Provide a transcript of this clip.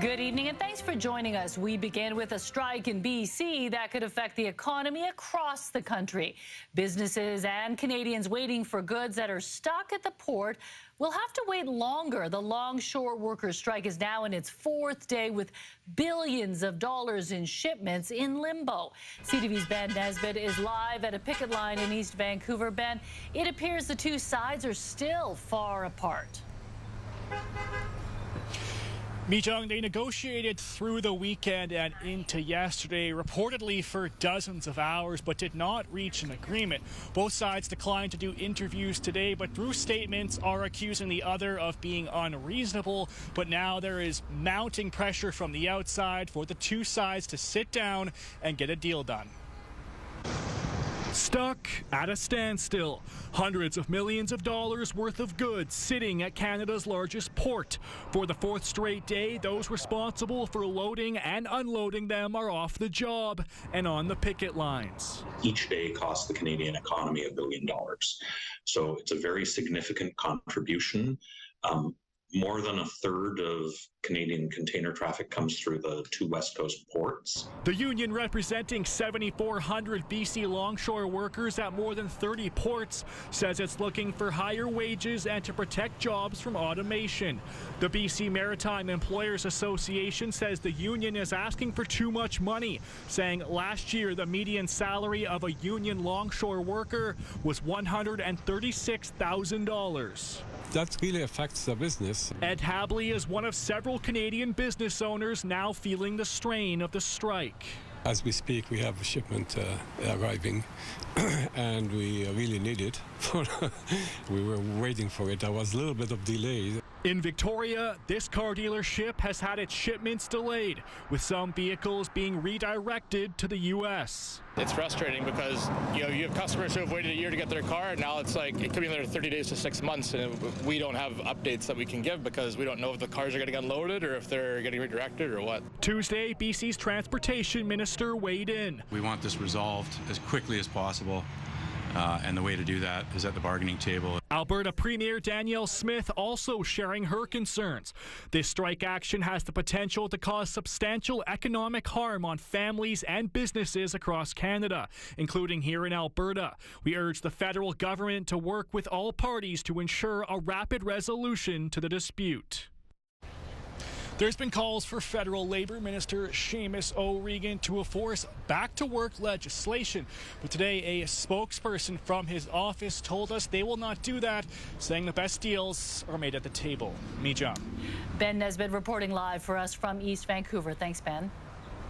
Good evening and thanks for joining us. We begin with a strike in BC that could affect the economy across the country. Businesses and Canadians waiting for goods that are stuck at the port will have to wait longer. The longshore workers' strike is now in its fourth day with billions of dollars in shipments in limbo. CTV's Ben Nesbitt is live at a picket line in East Vancouver. Ben, it appears the two sides are still far apart. Mi-jung, they negotiated through the weekend and into yesterday, reportedly for dozens of hours, but did not reach an agreement. Both sides declined to do interviews today, but through statements are accusing the other of being unreasonable. But now there is mounting pressure from the outside for the two sides to sit down and get a deal done. Stuck at a standstill. Hundreds of millions of dollars worth of goods sitting at Canada's largest port. For the fourth straight day, those responsible for loading and unloading them are off the job and on the picket lines. Each day costs the Canadian economy $1 billion. So it's a very significant contribution. More than a third of Canadian container traffic comes through the two West Coast ports. The union, representing 7,400 BC longshore workers at more than 30 ports, says it's looking for higher wages and to protect jobs from automation. The BC Maritime Employers Association says the union is asking for too much money, saying last year the median salary of a union longshore worker was $136,000. That really affects the business. Ed Habley is one of several Canadian business owners now feeling the strain of the strike. As we speak, we have a shipment arriving, and we really need it. We were waiting for it. There was a little bit of delay. In Victoria, this car dealership has had its shipments delayed, with some vehicles being redirected to the U.S. It's frustrating because you have customers who have waited a year to get their car, and now it's like it could be another 30 days to 6 months, and we don't have updates that we can give because we don't know if the cars are getting unloaded or if they're getting redirected or what. Tuesday, BC's transportation minister weighed in. We want this resolved as quickly as possible. And the way to do that is at the bargaining table. Alberta Premier Danielle Smith also sharing her concerns. This strike action has the potential to cause substantial economic harm on families and businesses across Canada, including here in Alberta. We urge the federal government to work with all parties to ensure a rapid resolution to the dispute. There's been calls for federal Labour Minister Seamus O'Regan to enforce back-to-work legislation. But today, a spokesperson from his office told us they will not do that, saying the best deals are made at the table. Mi-jung. Ben Nesbitt reporting live for us from East Vancouver. Thanks, Ben.